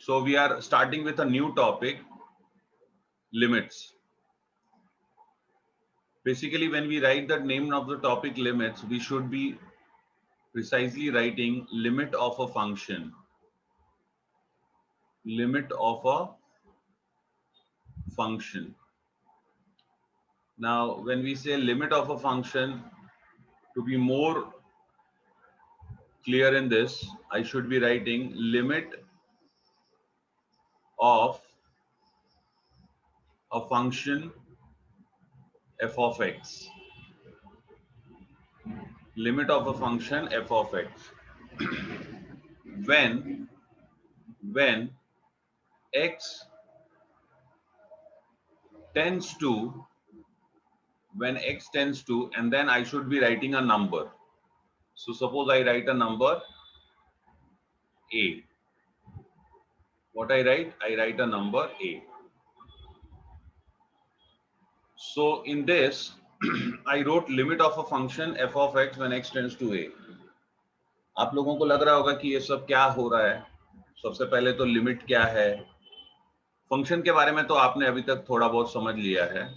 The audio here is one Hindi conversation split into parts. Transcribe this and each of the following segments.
So we are starting with a new topic, limits. Basically, when we write the name of the topic limits, we should be precisely writing limit of a function. Limit of a function. Now, when we say limit of a function, to be more clear in this, I should be writing limit of a function f of x. Limit of a function f of x. when x tends to, and then I should be writing a number. So suppose I write a number a. What I write? I write a number a. So in this, I wrote limit of a function f of x when x tends to a. आप लोगों को लग रहा होगा कि ये सब क्या हो रहा है. सबसे पहले तो लिमिट क्या है. फंक्शन के बारे में तो आपने अभी तक थोड़ा बहुत समझ लिया है.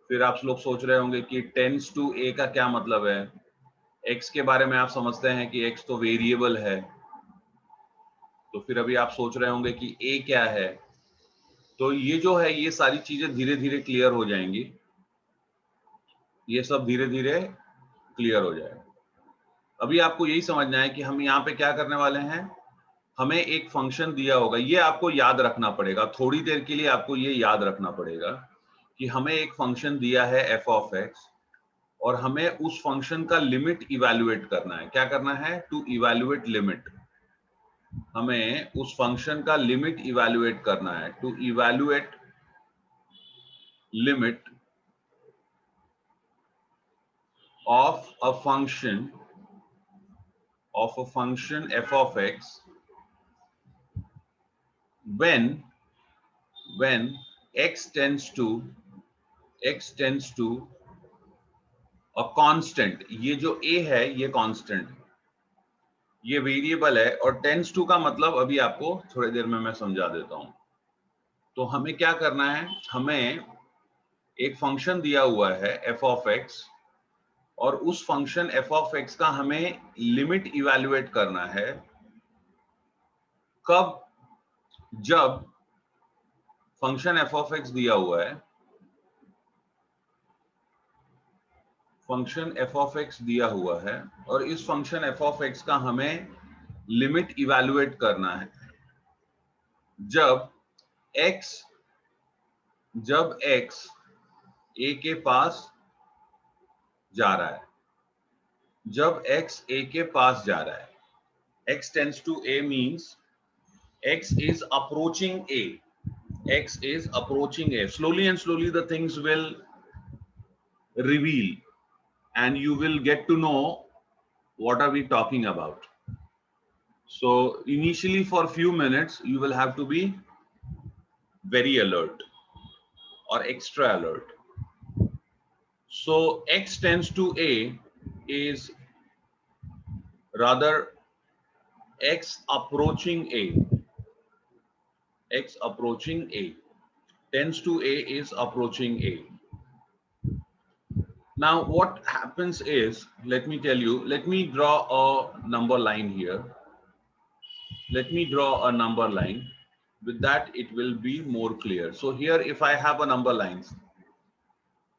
फिर आप लोग सोच रहे होंगे कि टेंस टू ए का क्या मतलब है. x के बारे में आप समझते हैं कि x तो वेरिएबल है. तो फिर अभी आप सोच रहे होंगे कि a क्या है. तो ये जो है, ये सारी चीजें धीरे धीरे क्लियर हो जाएंगी. ये सब धीरे धीरे क्लियर हो जाएगा. अभी आपको यही समझना है कि हम यहाँ पे क्या करने वाले हैं. हमें एक फंक्शन दिया होगा. ये आपको याद रखना पड़ेगा. थोड़ी देर के लिए आपको ये याद रखना पड़ेगा कि हमें एक फंक्शन दिया है f ऑफ x और हमें उस फंक्शन का लिमिट इवैल्यूएट करना है. क्या करना है? To evaluate limit. हमें उस फंक्शन का लिमिट इवैल्यूएट करना है. To evaluate limit of a function f of x when x tends to a constant. ये जो a है ये constant, ये वेरिएबल है. और टेंस टू का मतलब अभी आपको थोड़ी देर में मैं समझा देता हूं. तो हमें क्या करना है, हमें एक फंक्शन दिया हुआ है f ऑफ x और उस फंक्शन f ऑफ x का हमें लिमिट इवैल्यूएट करना है. कब? जब फंक्शन f ऑफ x दिया हुआ है, फंक्शन f ऑफ x दिया हुआ है और इस फंक्शन f ऑफ x का हमें लिमिट इवैल्यूएट करना है जब x a के पास जा रहा है. जब x a के पास जा रहा है. x tends to a means x is approaching a. X is approaching a. Slowly and slowly the things will reveal and you will get to know what are we talking about. So initially for few minutes you will have to be very alert or extra alert. So x tends to a is rather x approaching a. X approaching a. Tends to a is approaching a. Now what happens is, let me tell you, let me draw a number line here. Let me draw a number line. With that it will be more clear. So here if I have a number lines.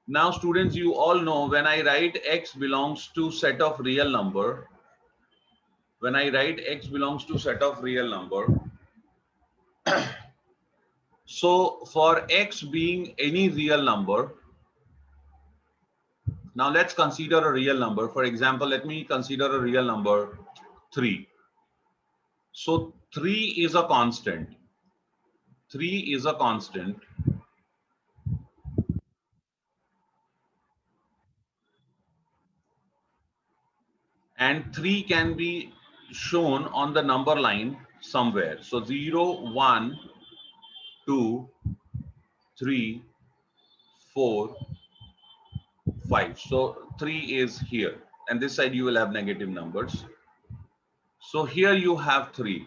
Now students, you all know when I write x belongs to set of real number, when I write x belongs to set of real number, so for x being any real number, now let's consider a real number. For example, let me consider a real number 3. So 3 is a constant. 3 is a constant. And 3 can be shown on the number line somewhere. So 0, 1, 2, 3, 4, 5. So 3 is here. And this side you will have negative numbers. So here you have 3.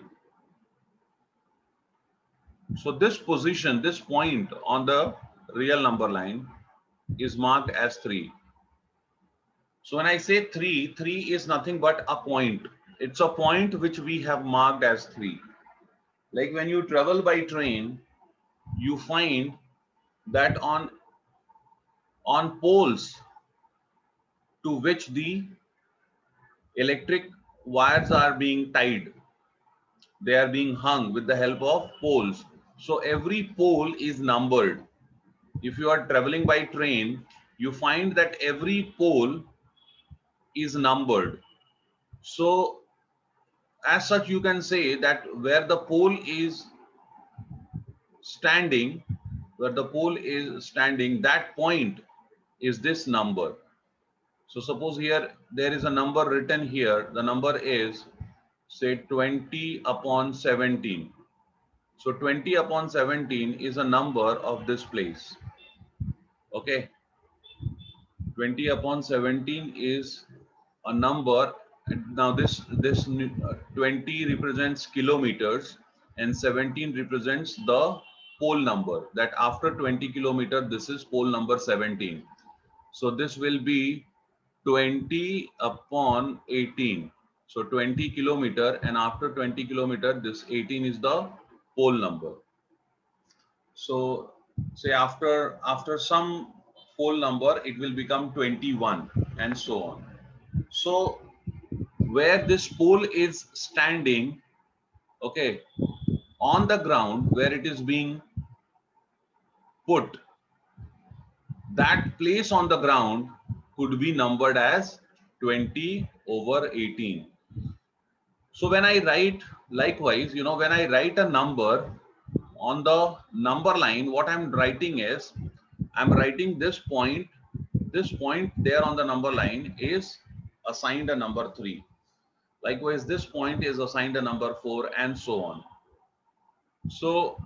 So this position, this point on the real number line is marked as 3. So when I say 3, 3 is nothing but a point. It's a point which we have marked as 3. Like when you travel by train, you find that on poles to which the electric wires are being tied, they are being hung with the help of poles. So every pole is numbered. If you are traveling by train, you find that every pole is numbered. So as such, you can say that where the pole is standing, that point is this number. So suppose here there is a number written here. The number is say 20 upon 17. So 20 upon 17 is a number of this place. Okay. 20 upon 17 is a number. Now this 20 represents kilometers and 17 represents the pole number, that after 20 kilometer this is pole number 17. So this will be 20 upon 18. So 20 kilometer, and after 20 kilometer this 18 is the pole number. So say after some whole number it will become 21 and so on. So where this pole is standing, okay, on the ground where it is being put, that place on the ground could be numbered as 20 over 18. So when I write, likewise, when I write a number on the number line, what I'm writing is, I'm writing this point there on the number line is assigned a number 3. Likewise, this point is assigned a number 4 and so on. So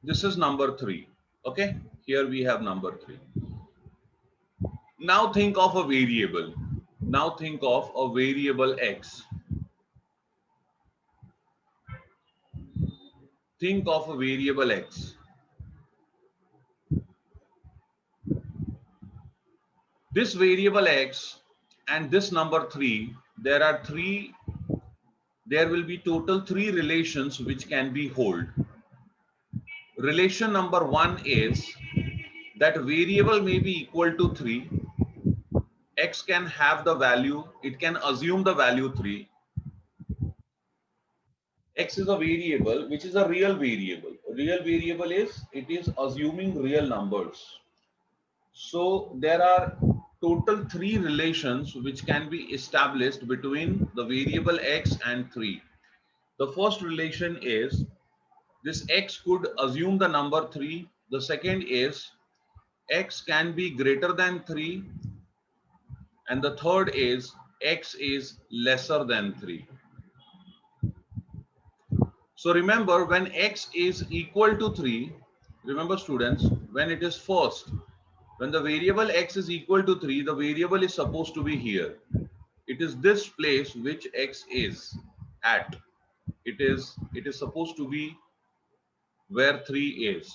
this is number 3. Okay, here we have number 3. Now think of a variable. Now think of a variable x. Think of a variable x. This variable x and this number 3, there will be total 3 relations which can be held. Relation number 1 is that variable may be equal to 3. X can have the value, it can assume the value 3. X is a variable which is a real variable. Real variable is, it is assuming real numbers. So there are total 3 relations which can be established between the variable x and 3. The first relation is this x could assume the number 3. The second is x can be greater than 3. And the third is x is lesser than 3. So remember, when x is equal to 3, remember students, when it is first, when the variable x is equal to 3, the variable is supposed to be here. It is this place which x is at. It is supposed to be where 3 is.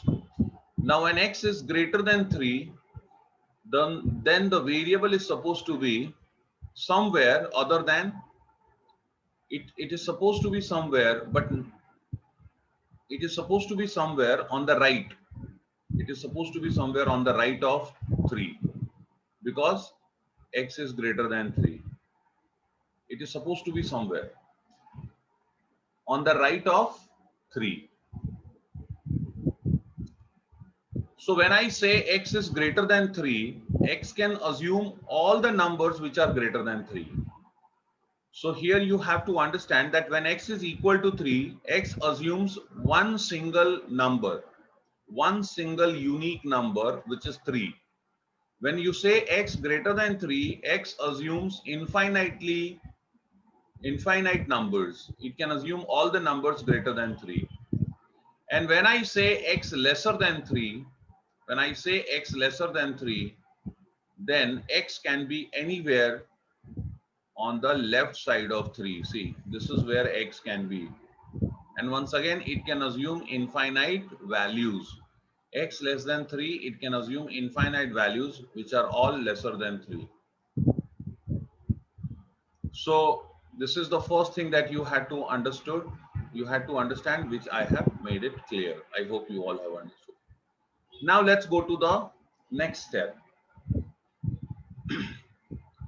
Now when x is greater than 3, then the variable is supposed to be somewhere other than, it is supposed to be somewhere, but it is supposed to be somewhere on the right. It is supposed to be somewhere on the right of 3 because x is greater than 3. It is supposed to be somewhere on the right of 3. So when I say x is greater than 3, x can assume all the numbers which are greater than 3. So here you have to understand that when x is equal to 3, x assumes one single number, one single unique number, which is 3. When you say x greater than 3, x assumes infinite numbers. It can assume all the numbers greater than 3. And when I say x lesser than 3, then x can be anywhere on the left side of 3. See, this is where x can be. and once again it can assume infinite values. X less than 3, it can assume infinite values which are all lesser than 3. So this is the first thing that you had to understand, which I have made it clear. I hope you all have understood. Now let's go to the next step.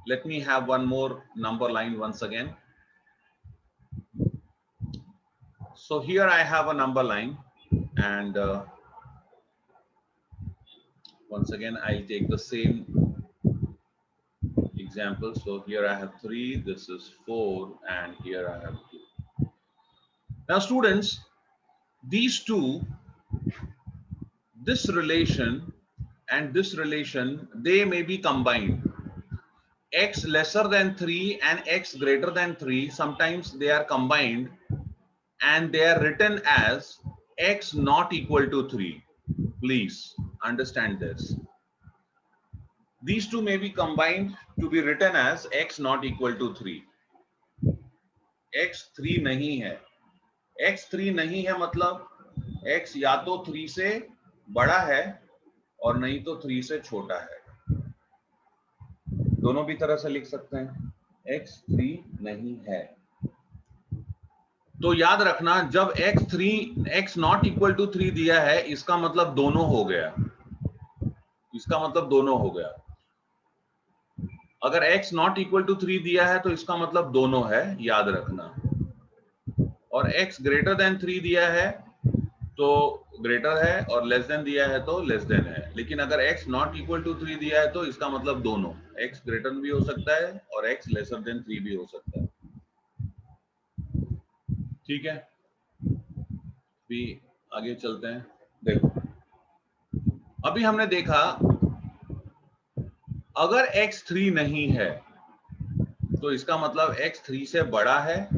Let me have one more number line once again. So here I have a number line, and once again I'll take the same example. So here I have 3, this is 4, and here I have 2. Now students, these two, this relation and this relation, they may be combined. X lesser than 3 and x greater than 3, sometimes they are combined and they are written as x not equal to 3. Please understand this. These two may be combined to be written as x not equal to 3. x 3 नहीं है. x 3 नहीं है मतलब x या तो 3 से बड़ा है और नहीं तो 3 से छोटा है. दोनों भी तरह से लिख सकते हैं. x 3 नहीं है. तो याद रखना, जब x नॉट इक्वल टू 3 दिया है, इसका मतलब दोनों हो गया. इसका मतलब दोनों हो गया. अगर x नॉट इक्वल टू 3 दिया है तो इसका मतलब दोनों है, याद रखना. और x ग्रेटर देन 3 दिया है तो ग्रेटर है, और लेस देन दिया है तो लेस देन है. लेकिन अगर x नॉट इक्वल टू 3 दिया है तो इसका मतलब दोनों, x ग्रेटर भी हो सकता है और x लेसर देन 3 भी हो सकता है. ठीक है, भी आगे चलते हैं. देखो, अभी हमने देखा अगर x 3 नहीं है तो इसका मतलब x 3 से बड़ा है.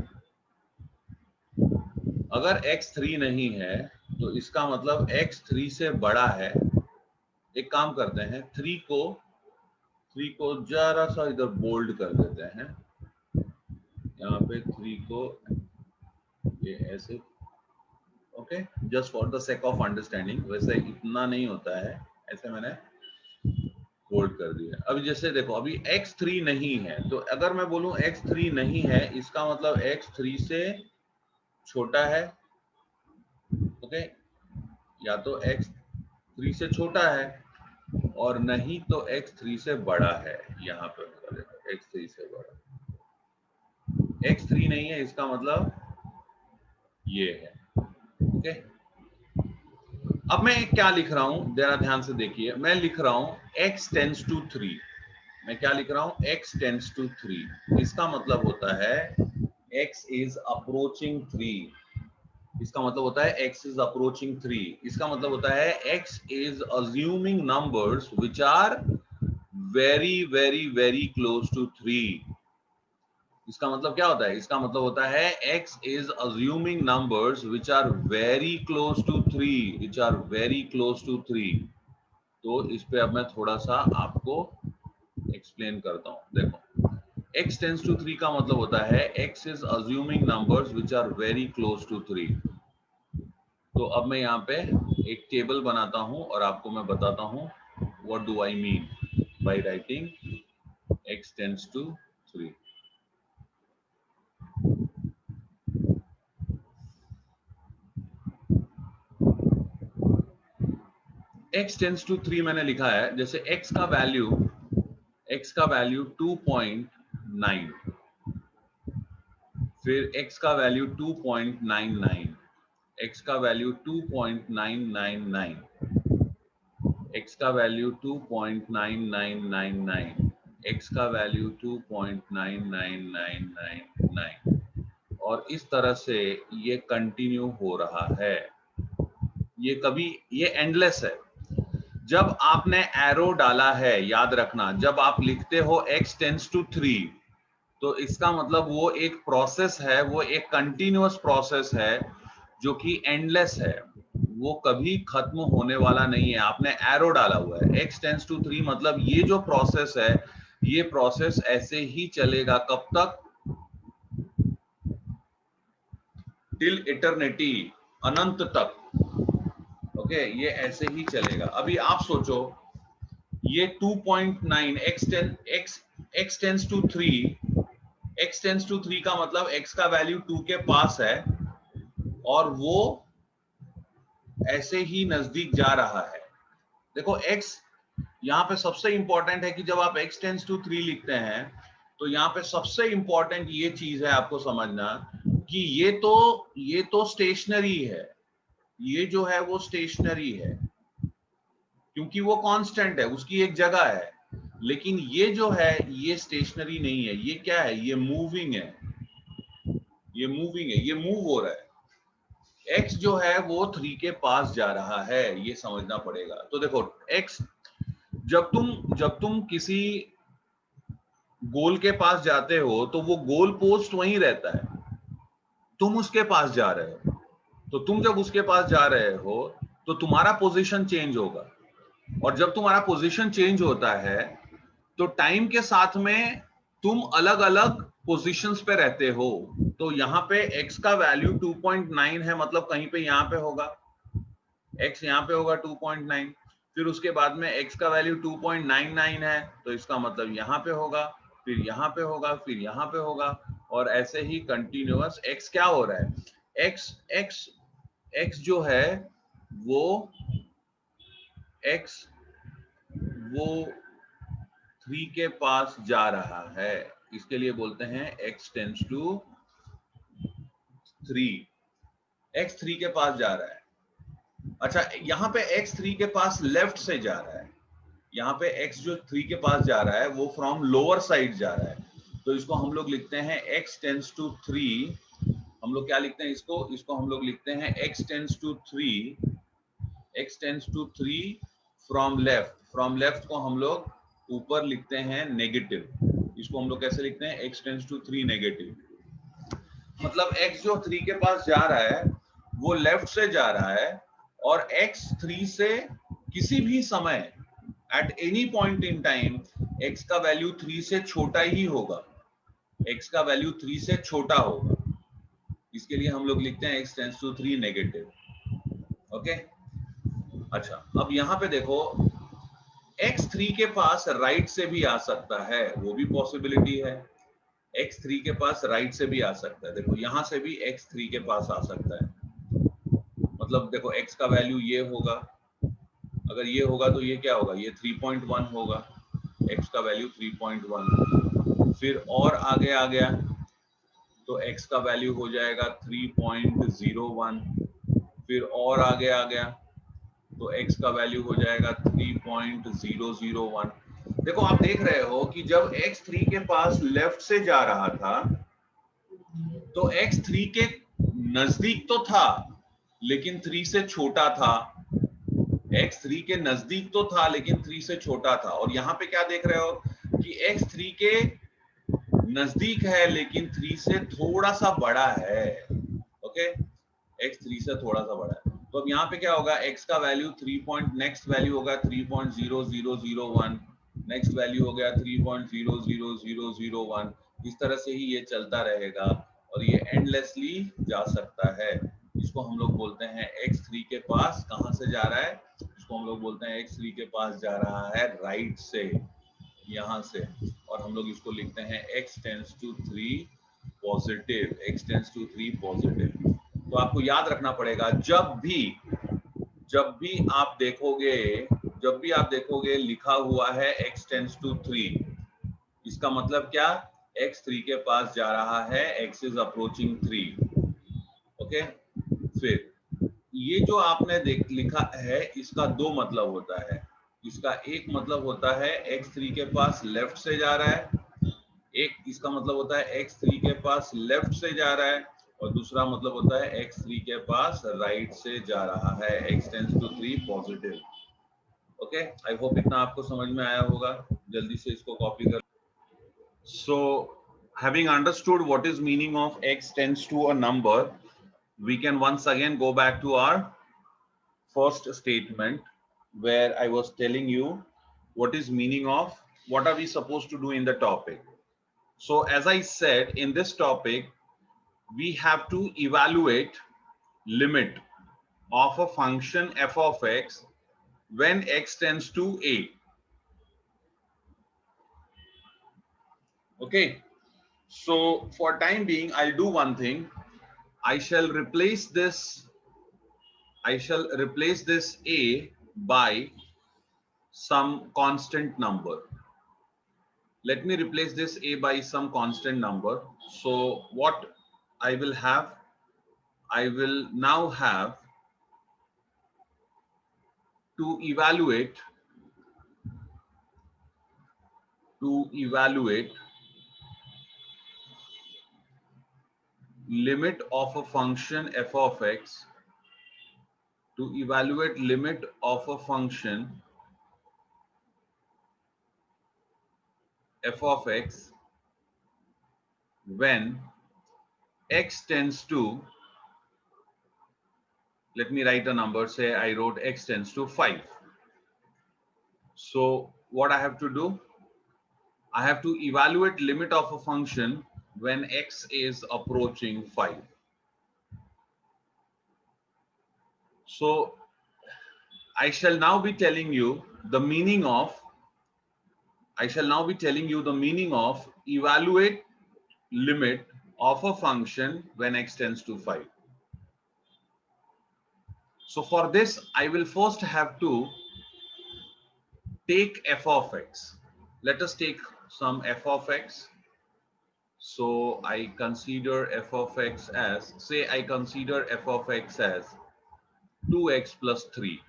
अगर x 3 नहीं है तो इसका मतलब x 3 से बड़ा है. एक काम करते हैं, 3 को जरा सा इधर बोल्ड कर देते हैं. यहाँ पे 3 को ये ऐसे, okay, just for the sake of understanding. वैसे इतना नहीं होता है, ऐसे मैंने बोल्ड कर दिया. अभी जैसे देखो, अभी x 3 नहीं है, तो अगर मैं बोलूं x 3 नहीं है, इसका मतलब x 3 से छोटा है. ओके, या तो x 3 से छोटा है और नहीं तो x 3 से बड़ा है. यहाँ पे x 3 से बड़ा. x 3 नहीं है, इसका मतलब ये है. ओके, अब मैं क्या लिख रहा हूं, जरा ध्यान से देखिए. मैं लिख रहा हूं x टेंड्स टू 3. मैं क्या लिख रहा हूं, x टेंड्स टू 3. इसका मतलब होता है x इज अप्रोचिंग 3. इसका मतलब होता है x इज अप्रोचिंग 3. इसका मतलब होता है x is assuming numbers which are very very very close to 3. इसका मतलब क्या होता है, इसका मतलब होता है x is assuming numbers which are very close to 3, which are very close to 3. तो इस पे अब मैं थोड़ा सा आपको एक्सप्लेन करता हूं. देखो, x tends to 3 का मतलब होता है x is assuming numbers which are very close to 3. तो अब मैं यहाँ पे एक टेबल बनाता हूं और आपको मैं बताता हूं what do I mean by writing x tends to 3. x tends to 3 मैंने लिखा है. जैसे x का वैल्यू 2.9, फिर x का वैल्यू 2.99, x का वैल्यू 2.999, x का वैल्यू 2.9999, x का वैल्यू 2.99999, और इस तरह से ये कंटिन्यू हो रहा है. ये एंडलेस है. जब आपने एरो डाला है, याद रखना, जब आप लिखते हो x टेंड्स टू 3, तो इसका मतलब वो एक प्रोसेस है, वो एक कंटिन्यूअस प्रोसेस है जो कि एंडलेस है. वो कभी खत्म होने वाला नहीं है. आपने एरो डाला हुआ है. x टेंड्स टू 3 मतलब ये जो प्रोसेस है, ये प्रोसेस ऐसे ही चलेगा. कब तक? टिल इटर्निटी, अनंत तक। ओके, ये ऐसे ही चलेगा। अभी आप सोचो, ये 2.9 x tends to 3, x tends to 3 का मतलब x का वैल्यू 2 के पास है और वो ऐसे ही नजदीक जा रहा है। देखो x यहाँ पे सबसे इंपॉर्टेंट है कि जब आप x टेंस टू 3 लिखते हैं तो यहाँ पे सबसे इंपॉर्टेंट ये चीज है आपको समझना कि ये तो स्टेशनरी है, ये जो है वो स्टेशनरी है क्योंकि वो कांस्टेंट है, उसकी एक जगह है। लेकिन ये जो है ये स्टेशनरी नहीं है, ये क्या है, ये मूविंग है, ये मूविंग है, ये मूव हो रहा है। x जो है वो 3 के पास जा रहा है, ये समझना पड़ेगा। तो देखो x, जब तुम किसी गोल के पास जाते हो तो वो गोल पोस्ट वहीं रहता है, तुम उसके पास जा रहे हो। तो तुम जब उसके पास जा रहे हो तो तुम्हारा पोजीशन चेंज होगा, और जब तुम्हारा पोजीशन चेंज होता है तो टाइम के साथ में तुम अलग अलग पोजीशंस पे रहते हो। तो यहाँ पे x का वैल्यू 2.9 है, मतलब कहीं पे यहाँ पे होगा, x यहाँ पे होगा 2.9। फिर उसके बाद में x का वैल्यू 2.99 है तो इसका मतलब यहाँ पे होगा, फिर यहाँ पे होगा, फिर यहाँ पे होगा, और ऐसे ही कंटिन्यूअस। x क्या हो रहा है, x जो है वो x वो 3 के पास जा रहा है, इसके लिए बोलते हैं x टेंस टू 3। x 3 के पास जा रहा है। अच्छा, यहाँ पे x 3 के पास लेफ्ट से जा रहा है, यहाँ पे x जो 3 के पास जा रहा है वो फ्रॉम लोअर साइड जा रहा है, तो इसको हम लोग लिखते हैं x टेंस टू 3। हम लोग क्या लिखते हैं इसको हम लोग लिखते हैं x tends to 3, x tends to 3 from left. From left को हम लोग ऊपर लिखते हैं नेगेटिव, इसको हम लोग कैसे लिखते हैं, x टेंस टू 3 नेगेटिव। मतलब x जो 3 के पास जा रहा है वो लेफ्ट से जा रहा है, और x 3 से किसी भी समय at any point in time x का वैल्यू 3 से छोटा ही होगा, x का वैल्यू 3 से छोटा होगा, इसके लिए हम लोग लिखते हैं x tends to 3 negative. Okay, अच्छा अब यहाँ पे देखो x 3 के पास राइट से भी आ सकता है, वो भी पॉसिबिलिटी है। x 3 के पास राइट से भी आ सकता है, देखो यहां से भी x 3 के पास आ सकता है। मतलब देखो x का वैल्यू ये होगा, अगर ये होगा तो ये क्या होगा, ये 3.1 होगा, x का वैल्यू 3.1। फिर और आगे आ गया तो x का वैल्यू हो जाएगा 3.01। फिर और आगे आ गया तो x का वैल्यू हो जाएगा 3.001। देखो आप देख रहे हो कि जब x 3 के पास लेफ्ट से जा रहा था तो x 3 के नजदीक तो था लेकिन 3 से छोटा था, x 3 के नजदीक तो था लेकिन 3 से छोटा था। और यहाँ पे क्या देख रहे हो कि x 3 के नजदीक है लेकिन 3 से थोड़ा सा बड़ा है। ओके, x 3 से थोड़ा सा बड़ा है, तो अब यहाँ पे क्या होगा, x का वैल्यू 3 नेक्स्ट वैल्यू होगा 3.0001, नेक्स्ट वैल्यू हो गया 3.00001। इस तरह से ही ये चलता रहेगा और ये एंडलेसली जा सकता है। इसको हम लोग बोलते हैं x 3 के पास कहां से जा रहा है, इसको हम लोग बोलते हैं x 3 के पास जा रहा है राइट से, यहां से। और हम लोग इसको लिखते हैं x tends to 3 positive, x tends to 3 positive. तो आपको याद रखना पड़ेगा, जब भी आप देखोगे लिखा हुआ है x टेंस टू 3, इसका मतलब क्या, x 3 के पास जा रहा है, x इज अप्रोचिंग 3। ओके, फिर ये जो आपने लिखा है इसका दो मतलब होता है। इसका एक मतलब होता है x 3 के पास लेफ्ट से जा रहा है, एक इसका मतलब होता है x 3 के पास लेफ्ट से जा रहा है, और दूसरा मतलब होता है x 3 के पास राइट से जा रहा है, x tends to 3 positive. Okay, I hope इतना आपको समझ में आया होगा। जल्दी से इसको कॉपी कर। सो having understood what is meaning of x tends to a number, we can once again go back to our first statement where I was telling you what is meaning of what are we supposed to do in the topic. So as I said, in this topic we have to evaluate limit of a function f of x when x tends to a. Okay, so for time being, I'll do one thing. I shall replace this a by some constant number. Let me replace this a by some constant number. So what I will have, I will now have to evaluate limit of a function f of x, to evaluate limit of a function f of x when x tends to, let me write a number, say I wrote x tends to 5. So what I have to do, I have to evaluate limit of a function when x is approaching 5. So I shall now be telling you the meaning of, evaluate limit of a function when x tends to 5. So for this, I will first have to take f of x. Let us take some f of x. So I consider f of x as, say I consider f of x as 2x plus 3.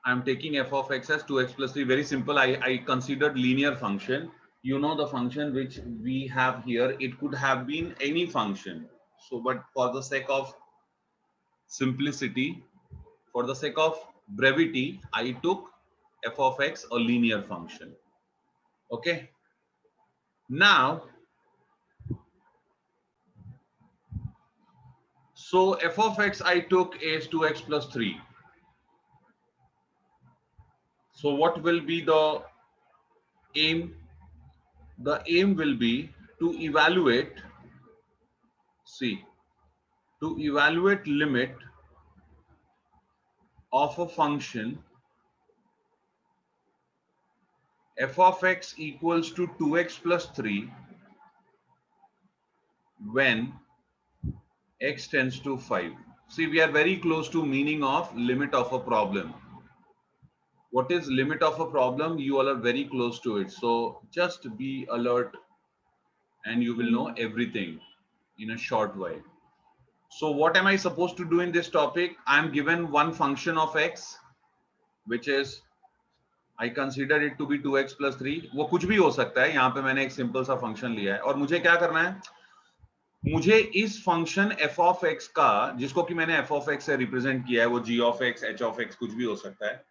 I'm taking f of x as 2x plus 3. Very simple. I considered linear function. You know the function which we have here, it could have been any function. So, but for the sake of simplicity, for the sake of brevity, I took f of x a linear function. Okay. Now, so f of x I took is 2x plus 3. So what will be the aim? The aim will be to evaluate, see, to evaluate limit of a function f of x equals to 2x plus 3 when x tends to 5. See, we are very close to meaning of limit of a problem. What is limit of a problem? You all are very close to it. So just be alert and you will know everything in a short while. So what am I supposed to do in this topic? I am given one function of x, which is I consider it to be 2x plus 3. वो कुछ भी हो सकता है. यहाँ पे मैंने एक सिंपल सा फंक्शन लिया है और मुझे क्या करना है, मुझे इस फंक्शन f of x का, जिसको कि मैंने f of x से रिप्रेजेंट किया है, वो g of x, h of x कुछ भी हो सकता है,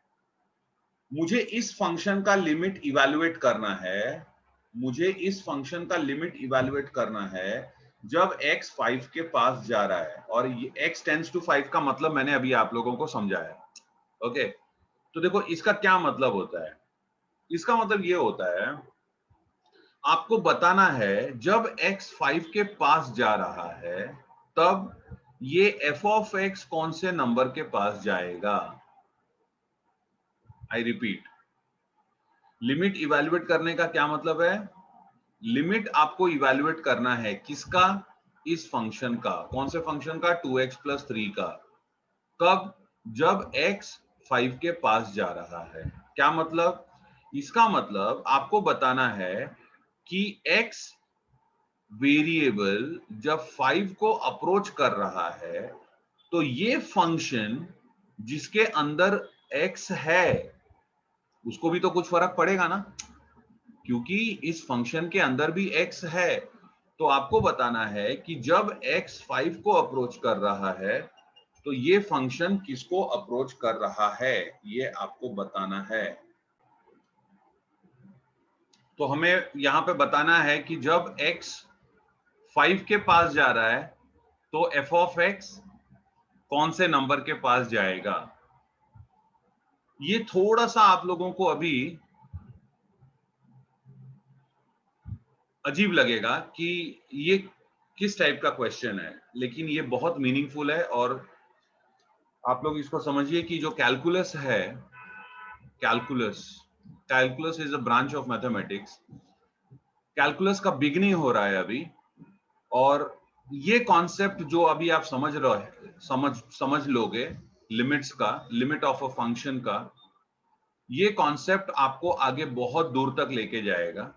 मुझे इस फंक्शन का लिमिट इवैल्यूएट करना है. मुझे इस फंक्शन का लिमिट इवैल्यूएट करना है जब x 5 के पास जा रहा है. और x टेंड्स टू 5 का मतलब मैंने अभी आप लोगों को समझाया. ओके, तो देखो इसका क्या मतलब होता है. इसका मतलब ये होता है, आपको बताना है जब x 5 के पास जा रहा है तब ये f of x कौन से नंबर के पास जाएगा. आई रिपीट, लिमिट इवैल्यूएट करने का क्या मतलब है. लिमिट आपको इवैल्यूएट करना है किसका, इस फंक्शन का. कौन से फंक्शन का, 2x प्लस 3 का. कब, जब x 5 के पास जा रहा है. क्या मतलब, इसका मतलब आपको बताना है कि x वेरिएबल जब 5 को अप्रोच कर रहा है तो ये फंक्शन जिसके अंदर x है उसको भी तो कुछ फर्क पड़ेगा ना, क्योंकि इस फंक्शन के अंदर भी x है. तो आपको बताना है कि जब x 5 को अप्रोच कर रहा है तो ये फंक्शन किसको अप्रोच कर रहा है, ये आपको बताना है. तो हमें यहां पे बताना है कि जब x 5 के पास जा रहा है तो f of x कौन से नंबर के पास जाएगा. ये थोड़ा सा आप लोगों को अभी अजीब लगेगा कि ये किस टाइप का क्वेश्चन है, लेकिन ये बहुत मीनिंगफुल है। और आप लोग इसको समझिए कि जो कैलकुलस है, calculus calculus is a branch of mathematics. Calculus का बिगनिंग हो रहा है अभी, और ये कॉन्सेप्ट जो अभी आप समझ रहे समझ लोगे, लिमिट्स का, लिमिट ऑफ अ फंक्शन का, ये कॉन्सेप्ट आपको आगे बहुत दूर तक लेके जाएगा।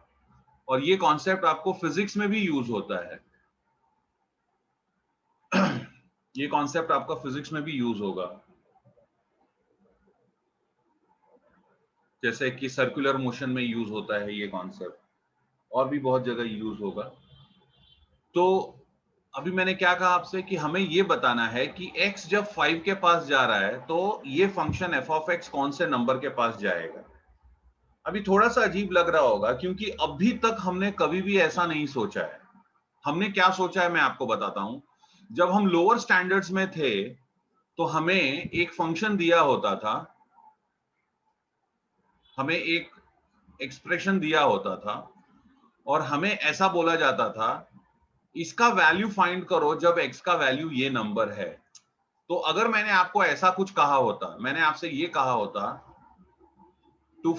और ये कॉन्सेप्ट आपको फिजिक्स में भी यूज होता है। ये कॉन्सेप्ट आपका फिजिक्स में भी यूज होगा, जैसे कि सर्कुलर मोशन में यूज होता है ये कॉन्सेप्ट, और भी बहुत जगह यूज होगा। तो अभी मैंने क्या कहा आपसे कि हमें ये बताना है कि x जब 5 के पास जा रहा है तो ये फंक्शन f ऑफ x कौन से नंबर के पास जाएगा। अभी थोड़ा सा अजीब लग रहा होगा, क्योंकि अभी तक हमने कभी भी ऐसा नहीं सोचा है। हमने क्या सोचा है मैं आपको बताता हूं। जब हम लोअर स्टैंडर्ड्स में थे तो हमें एक फंक्शन दिया होता था, हमें एक एक्सप्रेशन दिया होता था, और हमें ऐसा बोला जाता था इसका वैल्यू फाइंड करो जब x का वैल्यू ये नंबर है। तो अगर मैंने आपको ऐसा कुछ कहा होता, मैंने आपसे ये कहा होता to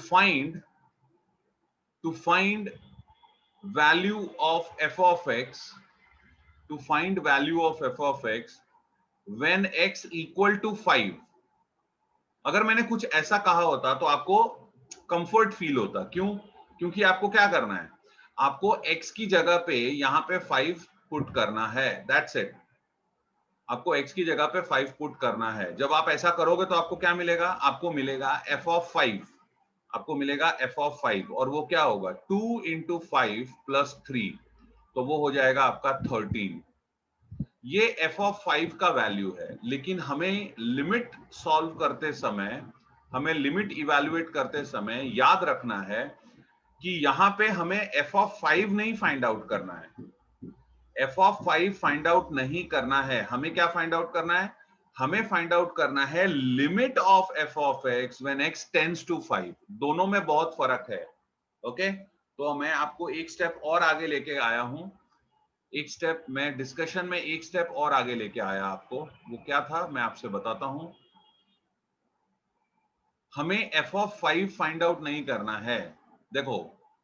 find value of f of x, to find value of f of x when x equal to 5। अगर मैंने कुछ ऐसा कहा होता तो आपको कंफर्ट फील होता। क्यों? क्योंकि आपको क्या करना है, आपको x की जगह पे यहां पे 5 पुट करना है, दैट्स इट। आपको x की जगह पे 5 पुट करना है। जब आप ऐसा करोगे तो आपको क्या मिलेगा, आपको मिलेगा f ऑफ 5, आपको मिलेगा f ऑफ 5, और वो क्या होगा 2 इंटू 5 प्लस 3, तो वो हो जाएगा आपका 13। ये f ऑफ 5 का वैल्यू है। लेकिन हमें लिमिट सॉल्व करते समय, हमें लिमिट इवैल्यूएट करते समय याद रखना है कि यहां पे हमें f ऑफ 5 नहीं फाइंड आउट करना है, f ऑफ 5 फाइंड आउट नहीं करना है। हमें क्या फाइंड आउट करना है, हमें फाइंड आउट करना है limit of f of x when x tends to 5। दोनों में बहुत फर्क है। ओके, तो मैं आपको एक स्टेप और आगे लेके आया हूं, एक स्टेप मैं डिस्कशन में एक स्टेप और आगे लेके आया आपको। वो क्या था मैं आपसे बताता हूं। हमें f ऑफ 5 फाइंड आउट नहीं करना है। देखो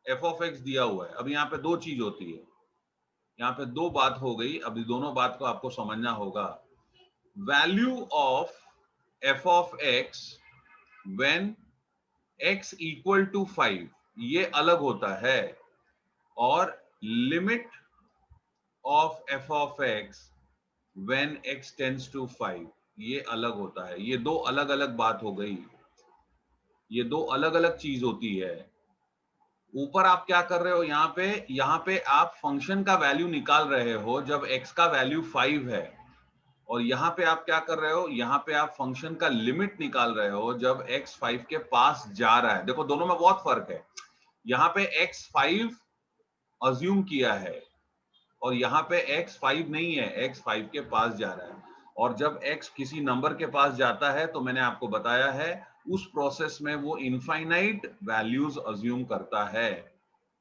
f ऑफ x दिया हुआ है। अब यहाँ पे दो चीज होती है, यहाँ पे दो बात हो गई। अभी दोनों बात को आपको समझना होगा। Value of f of x when x equal to 5 ये अलग होता है, और limit of f of x when x tends to 5 ये अलग होता है। ये दो अलग अलग बात हो गई, ये दो अलग अलग चीज होती है। ऊपर आप क्या कर रहे हो, यहाँ पे आप फंक्शन का वैल्यू निकाल रहे हो जब x का वैल्यू 5 है, और यहाँ पे आप क्या कर रहे हो, यहाँ पे आप फंक्शन का लिमिट निकाल रहे हो जब x 5 के पास जा रहा है। देखो दोनों में बहुत फर्क है। यहाँ पे x 5 अज्यूम किया है, और यहाँ पे x 5 नहीं है, x 5 के पास जा रहा है। और जब x किसी नंबर के पास जाता है तो मैंने आपको बताया है उस प्रोसेस में वो इनफाइनाइट वैल्यूज अज्यूम करता है।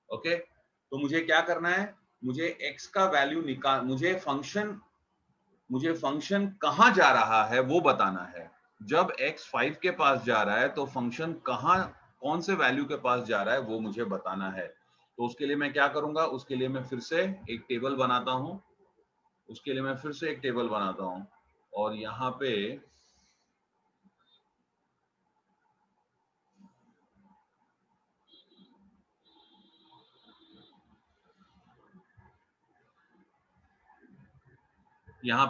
ओके, तो मुझे क्या करना है, मुझे x का वैल्यू निकाल, मुझे फंक्शन कहां जा रहा है वो बताना है। जब x 5 के पास जा रहा है तो फंक्शन कहां, कौन से वैल्यू के पास जा रहा है वो मुझे बताना है। तो उसके लिए मैं क्या करूंगा, उसके लिए मैं फिर से एक टेबल बनाता हूं, उसके लिए मैं फिर से एक टेबल बनाता हूं, और यहाँ पे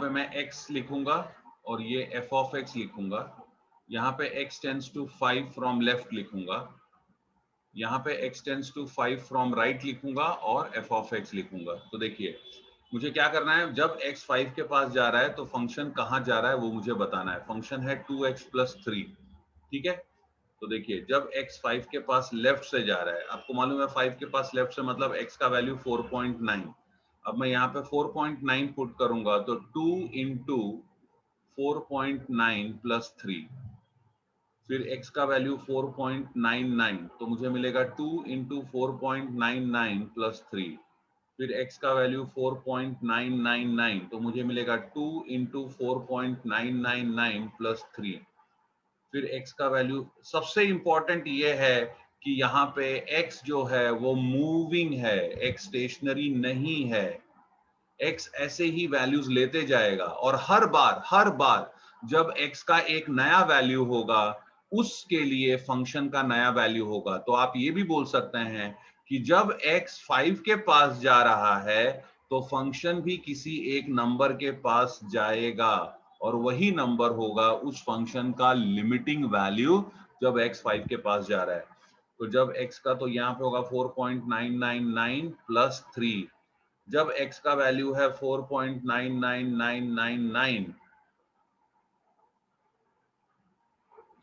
मैं x लिखूंगा, और ये f ऑफ x लिखूंगा। यहाँ पे x tends to 5 from left लिखूंगा, यहाँ पे x tends to 5 from right लिखूंगा, और f ऑफ x लिखूंगा। तो देखिए मुझे क्या करना है, जब x 5 के पास जा रहा है तो फंक्शन कहाँ जा रहा है वो मुझे बताना है। फंक्शन है 2x प्लस 3, ठीक है। तो देखिए जब x 5 के पास लेफ्ट से जा रहा है, आपको मालूम है 5 के पास लेफ्ट से मतलब x का वैल्यू 4.9। अब मैं यहाँ पे 4.9 पुट करूंगा तो 2 इंटू 4.9 प्लस 3, फिर x का वैल्यू 4.99, तो मुझे मिलेगा 2 इंटू 4.99 प्लस 3। फिर x का वैल्यू 4.999, तो मुझे मिलेगा 2 इंटू 4.999 प्लस 3। फिर x का वैल्यू, सबसे इंपॉर्टेंट ये है कि यहाँ पे x जो है वो मूविंग है, x स्टेशनरी नहीं है। x ऐसे ही वैल्यूज लेते जाएगा और हर बार जब x का एक नया वैल्यू होगा उसके लिए फंक्शन का नया वैल्यू होगा। तो आप ये भी बोल सकते हैं कि जब x 5 के पास जा रहा है तो फंक्शन भी किसी एक नंबर के पास जाएगा और वही नंबर होगा उस फंक्शन का लिमिटिंग वैल्यू जब x 5 के पास जा रहा है। तो जब x का, तो यहाँ पे होगा 4.999 प्लस 3। जब x का वैल्यू है 4.99999,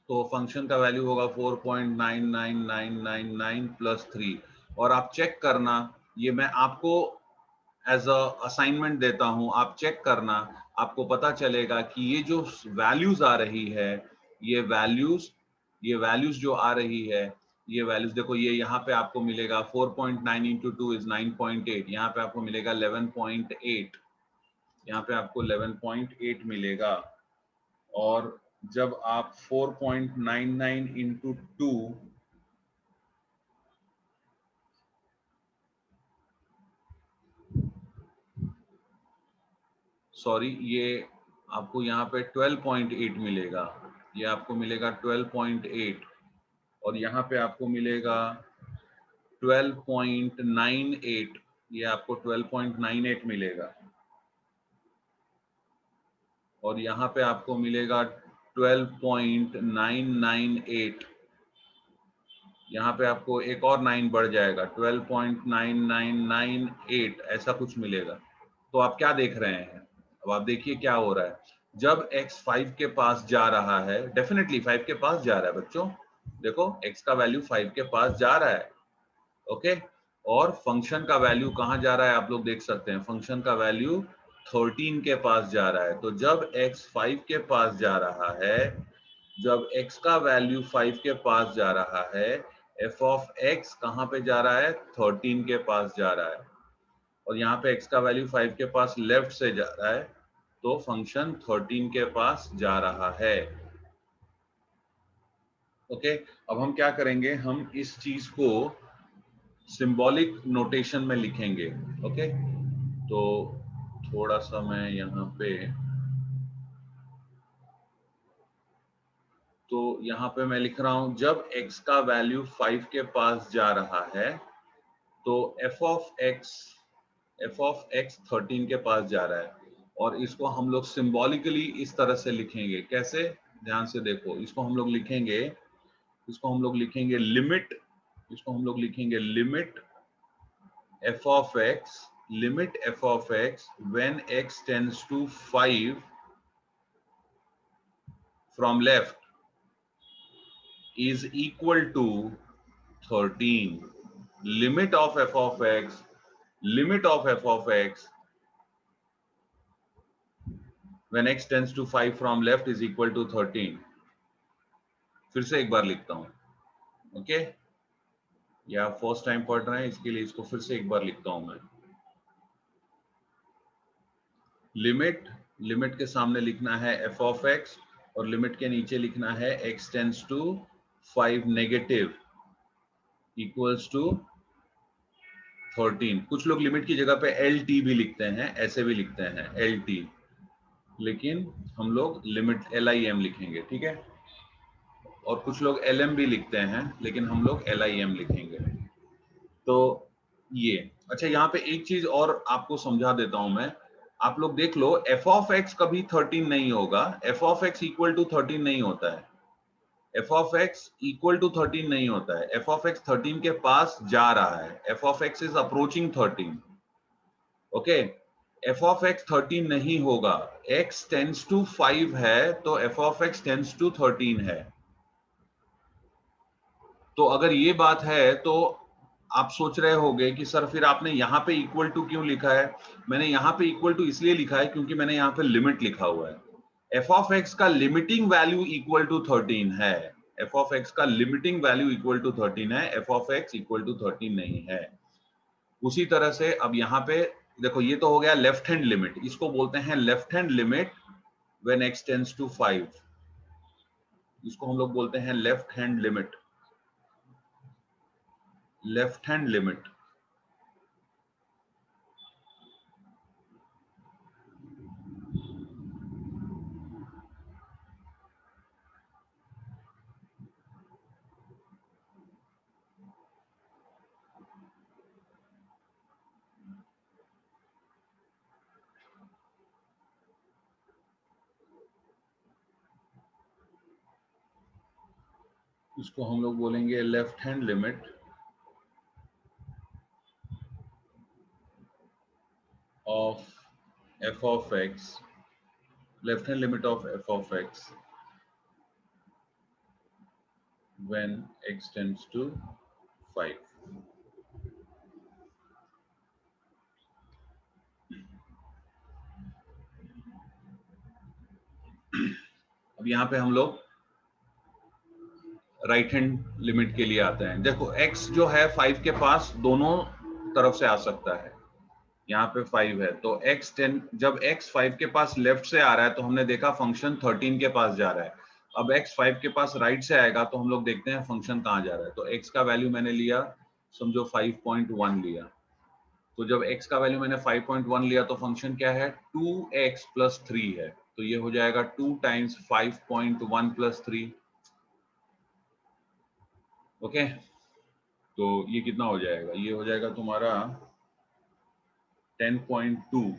तो फंक्शन का वैल्यू होगा 4.99999 प्लस 3। और आप चेक करना, ये मैं आपको एज अ असाइनमेंट देता हूं, आप चेक करना, आपको पता चलेगा कि ये जो वैल्यूज आ रही है, ये वैल्यूज जो आ रही है, ये वैल्यूज देखो, ये यहाँ पे आपको मिलेगा 4.9 इंटू 2 इज 9.8, यहाँ पे आपको मिलेगा 11.8, यहाँ पे आपको 11.8 मिलेगा। और जब आप 4.99 इंटू 2, सॉरी, ये आपको यहाँ पे 12.8 मिलेगा, ये आपको मिलेगा 12.8, और यहाँ पे आपको मिलेगा 12.98, ये आपको 12.98 मिलेगा, और यहाँ पे आपको मिलेगा 12.998, यहाँ पे आपको एक और 9 बढ़ जाएगा, 12.9998 ऐसा कुछ मिलेगा। तो आप क्या देख रहे हैं, अब आप देखिए क्या हो रहा है। जब x 5 के पास जा रहा है, डेफिनेटली 5 के पास जा रहा है बच्चों, देखो x का वैल्यू 5 के पास जा रहा है, ओके। और फंक्शन का वैल्यू कहाँ जा रहा है, आप लोग देख सकते हैं, फंक्शन का वैल्यू 13 के पास जा रहा है। तो जब x 5 के पास जा रहा है, जब x का वैल्यू 5 के पास जा रहा है, f ऑफ x कहाँ पे जा रहा है, 13 के पास जा रहा है, और यहाँ पे x का वैल्यू 5 के पास लेफ्ट से जा रहा है, तो फंक्शन 13 के पास जा रहा है, ओके। अब हम क्या करेंगे, हम इस चीज को सिंबॉलिक नोटेशन में लिखेंगे, ओके। तो थोड़ा सा मैं यहाँ पे, तो यहाँ पे मैं लिख रहा हूं, जब x का वैल्यू 5 के पास जा रहा है तो f ऑफ x 13 के पास जा रहा है, और इसको हम लोग सिंबॉलिकली इस तरह से लिखेंगे, कैसे, ध्यान से देखो, इसको हम लोग लिखेंगे, लिमिट, इसको हम लोग लिखेंगे limit f of x when x tends to 5 from left is equal to 13. Limit of f of x when x tends to 5 from left is equal to 13. फिर से एक बार लिखता हूं, ओके। ये आप फर्स्ट टाइम पढ़ रहे हैं, इसके लिए इसको फिर से एक बार लिखता हूं मैं। लिमिट के सामने लिखना है f ऑफ x, और लिमिट के नीचे लिखना है x tends to 5 negative equals to 13। कुछ लोग लिमिट की जगह पे LT भी लिखते हैं, ऐसे भी लिखते हैं LT, लेकिन हम लोग लिमिट LIM लिखेंगे, ठीक है। और कुछ लोग LM भी लिखते हैं, लेकिन हम लोग LIM लिखेंगे। तो ये, अच्छा, यहाँ पे एक चीज और आपको समझा देता हूं मैं, आप लोग देख लो, f ऑफ x कभी 13 नहीं होगा, f of x equal to 13 नहीं होता है, f of x equal to 13 नहीं होता है, f ऑफ x 13 के पास जा रहा है, f of x is approaching 13, okay. f of x 13 नहीं होगा, x टेंड्स टू 5 है, तो f of x tends to 13 है। तो अगर ये बात है तो आप सोच रहे होंगे कि सर फिर आपने यहाँ पे इक्वल टू क्यों लिखा है। मैंने यहाँ पे इक्वल टू इसलिए लिखा है क्योंकि मैंने यहाँ पे लिमिट लिखा हुआ है। f ऑफ x का लिमिटिंग वैल्यू इक्वल टू 13 है, f ऑफ x का लिमिटिंग वैल्यू इक्वल टू 13 है, f of x equal to 13 नहीं है। उसी तरह से अब यहाँ पे देखो, ये तो हो गया लेफ्ट हैंड लिमिट, इसको बोलते हैं left hand limit when x tends to 5। इसको हम लोग बोलते हैं left hand limit, left hand limit. इसको हम लोग बोलेंगे left hand limit of f of x, left hand limit of f of x when x tends to 5। अब यहाँ पे हम लोग राइट हैंड लिमिट के लिए आते हैं। देखो x जो है 5 के पास दोनों तरफ से आ सकता है, यहाँ पे 5 है तो x 10, जब x 5 के पास लेफ्ट से आ रहा है तो हमने देखा फंक्शन 13 के पास जा रहा है। अब x 5 के पास राइट से आएगा तो हम लोग देखते हैं फंक्शन कहाँ जा रहा है। तो x का वैल्यू मैंने लिया, समझो 5.1 लिया। तो जब x का वैल्यू मैंने 5.1 लिया तो फंक्शन क्या है, 2x + 3 है। तो ये हो जाएगा 2 टाइम्स 5.1 + 3। ओके, तो ये कितना हो जाएगा, ये हो जाएगा तुम्हारा 10.2।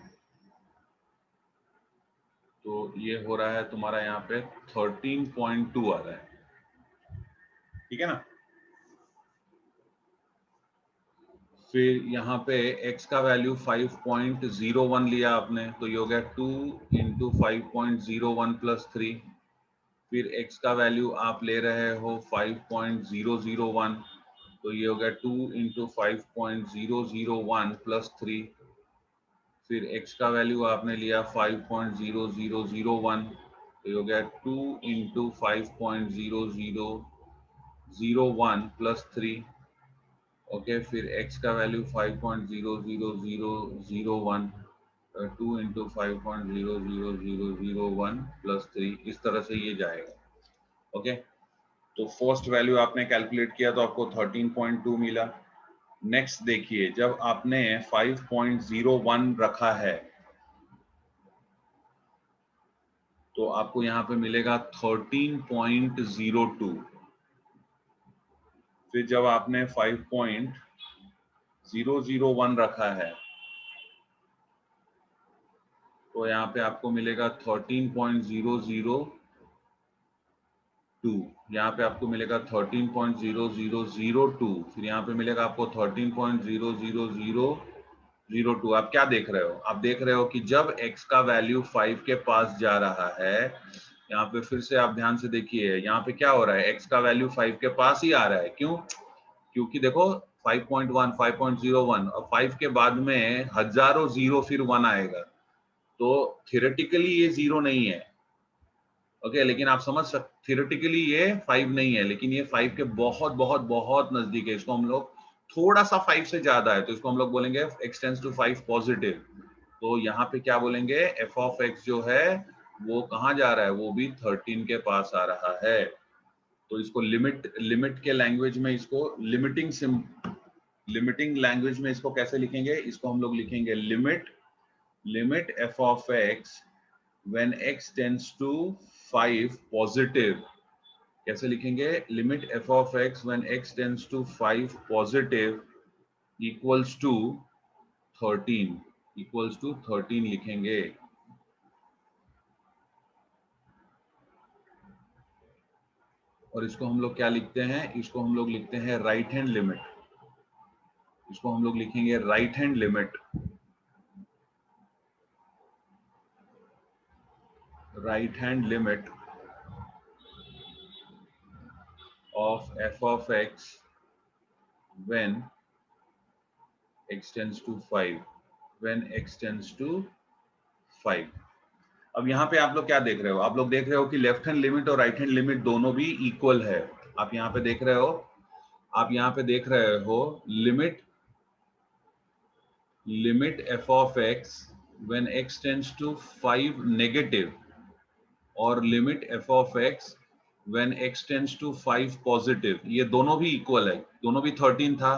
तो ये हो रहा है तुम्हारा यहाँ पे 13.2 आ रहा है, ठीक है ना। फिर यहाँ पे x का वैल्यू 5.01 लिया आपने, तो ये हो गया 2 × 5.01 + 3। फिर x का वैल्यू आप ले रहे हो 5.001, तो ये हो गया 2 × 5.001 + 3। फिर x का वैल्यू आपने लिया 5.0001, तो ये हो गया 2 × 5.0001 + 3। ओके, फिर x का वैल्यू 5.00001, 2 × 5.00001 + 3, इस तरह से ये जाएगा। ओके, तो फर्स्ट वैल्यू आपने कैलकुलेट किया तो आपको 13.2 मिला। नेक्स्ट देखिए, जब आपने 5.01 रखा है तो आपको यहाँ पे मिलेगा 13.02। फिर जब आपने 5.001 रखा है तो यहाँ पे आपको मिलेगा 13.002। यहाँ पे आपको मिलेगा 13.0002। फिर यहाँ पे मिलेगा आपको 13.00002। आप क्या देख रहे हो, आप देख रहे हो कि जब x का वैल्यू 5 के पास जा रहा है, यहाँ पे फिर से आप ध्यान से देखिए, यहाँ पे क्या हो रहा है, x का वैल्यू 5 के पास ही आ रहा है। क्यों? क्योंकि देखो 5.1, 5.01 और 5 के बाद में हजारों जीरो फिर 1 आएगा, तो थियोरेटिकली ये जीरो नहीं है। ओके, लेकिन आप समझ सकते थियोरेटिकली ये 5 नहीं है, लेकिन ये 5 के बहुत बहुत बहुत नजदीक है। इसको हम लोग थोड़ा सा 5 से ज्यादा है तो इसको हम लोग बोलेंगे x टेंड्स टू 5 पॉजिटिव। तो यहाँ पे क्या बोलेंगे, f of x जो है वो कहाँ जा रहा है, वो भी 13 के पास आ रहा है। तो इसको लिमिट के लैंग्वेज में, इसको लिमिटिंग लैंग्वेज में इसको कैसे लिखेंगे, इसको हम लोग लिखेंगे limit f of x when x tends to 5 positive. कैसे लिखेंगे, limit f of x when x tends to 5 positive equals to 13 लिखेंगे। और इसको हम लोग क्या लिखते हैं, इसको हम लोग लिखते हैं राइट हैंड लिमिट। इसको हम लोग लिखेंगे right hand limit, right hand limit of f of x when x tends to 5, when x tends to 5। अब यहाँ पे आप लोग क्या देख रहे हो, आप लोग देख रहे हो कि लेफ्ट हैंड लिमिट और राइट हैंड लिमिट दोनों भी इक्वल है। आप यहाँ पे देख रहे हो, आप यहाँ पे देख रहे हो limit limit F of X when X tends to 5 negative और limit F of X when X tends to 5 positive, ये दोनों भी इक्वल है, दोनों भी 13 था,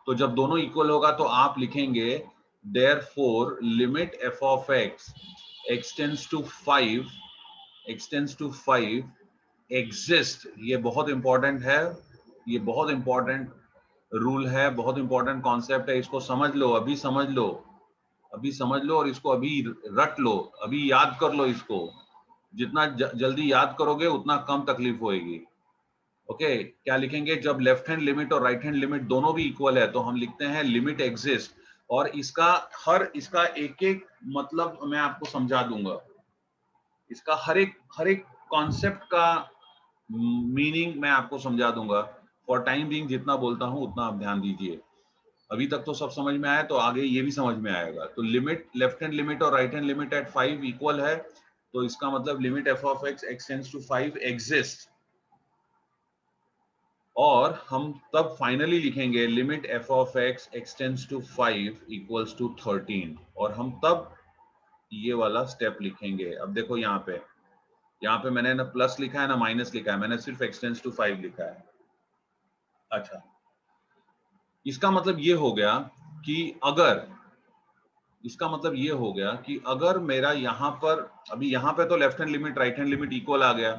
तो जब दोनों इक्वल होगा तो आप लिखेंगे therefore limit F of x x tends to 5 exist. ये बहुत इंपॉर्टेंट है, ये बहुत इंपॉर्टेंट रूल है, बहुत इंपॉर्टेंट कॉन्सेप्ट है, इसको समझ लो, अभी समझ लो, अभी समझ लो और इसको अभी रट लो, अभी याद कर लो इसको। जितना जल्दी याद करोगे उतना कम तकलीफ होएगी। ओके, क्या लिखेंगे? जब लेफ्ट हैंड लिमिट और राइट हैंड लिमिट दोनों भी इक्वल है तो हम लिखते हैं लिमिट एग्जिस्ट। और इसका एक एक मतलब मैं आपको समझा दूंगा, इसका हर एक कॉन्सेप्ट का मीनिंग मैं आपको समझा दूंगा। फॉर टाइम बीइंग जितना बोलता हूं उतना आप ध्यान दीजिए। अभी तक तो सब समझ में आया, तो आगे ये भी समझ में आएगा। तो लिमिट लेफ्ट हैंड लिमिट और right hand limit at 5 equal है, तो इसका मतलब limit F of x x tends to 5 exist. और हम तब फाइनली लिखेंगे limit F of x x tends to 5 equals to 13, और हम तब ये वाला स्टेप लिखेंगे। अब देखो यहाँ पे मैंने ना प्लस लिखा है ना माइनस लिखा है, मैंने सिर्फ एक्स टेंड्स टू 5 लिखा है। अच्छा, इसका मतलब ये हो गया कि अगर इसका मतलब ये हो गया कि अगर मेरा यहाँ पर अभी यहाँ पे तो left hand limit right hand limit equal आ गया,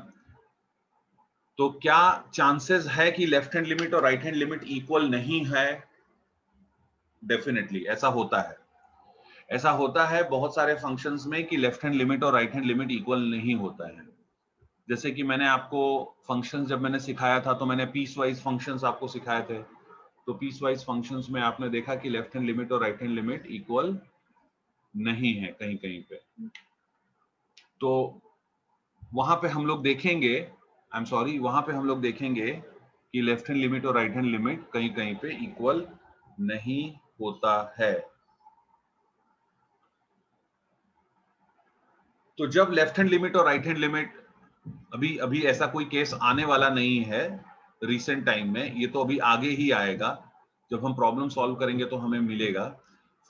तो क्या चांसेस है कि लेफ्ट हैंड लिमिट और राइट हैंड लिमिट इक्वल नहीं है? डेफिनेटली ऐसा होता है, ऐसा होता है बहुत सारे फंक्शंस में कि लेफ्ट हैंड लिमिट और राइट हैंड लिमिट इक्वल नहीं होता है। जैसे कि मैंने आपको फंक्शंस जब मैंने सिखाया था तो मैंने पीस वाइज फंक्शंस आपको सिखाए थे। तो पीस वाइज फंक्शंस में आपने देखा कि लेफ्ट हैंड लिमिट और राइट हैंड लिमिट इक्वल नहीं है कहीं कहीं पे। तो वहां पे हम लोग देखेंगे, आई एम सॉरी, वहां पे हम लोग देखेंगे कि लेफ्ट हैंड लिमिट और राइट हैंड लिमिट कहीं कहीं पे इक्वल नहीं होता है। तो जब लेफ्ट हैंड लिमिट और राइट हैंड लिमिट, अभी अभी ऐसा कोई केस आने वाला नहीं है रिसेंट टाइम में, ये तो अभी आगे ही आएगा, जब हम प्रॉब्लम सॉल्व करेंगे तो हमें मिलेगा।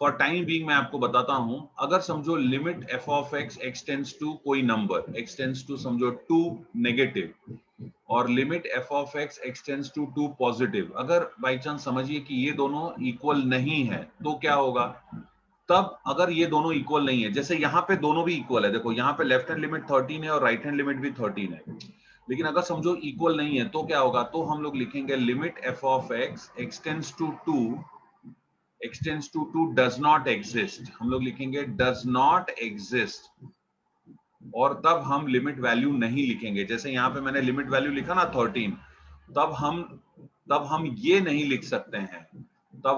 फॉर टाइम बीइंग मैं आपको बताता हूं, अगर समझो limit F of x x tends to कोई नंबर, एक्स टेंड्स टू समझो 2 नेगेटिव, और limit F of x x tends to 2 positive, अगर बाई चांस समझिए कि ये दोनों इक्वल नहीं है, तो क्या होगा? तब अगर ये दोनों इक्वल नहीं है, जैसे यहाँ पे दोनों भी इक्वल है, देखो यहाँ पे लेफ्ट हैंड लिमिट 13 है और राइट हैंड लिमिट भी 13 है, लेकिन अगर समझो इक्वल नहीं है तो क्या होगा? तो हम लोग लिखेंगे limit F of x x tends to 2 does not exist, हम लोग लिखेंगे डज नॉट एग्जिस्ट। और तब हम लिमिट वैल्यू नहीं लिखेंगे, जैसे यहाँ पे मैंने लिमिट वैल्यू लिखा ना 13, तब हम ये नहीं लिख सकते हैं, तब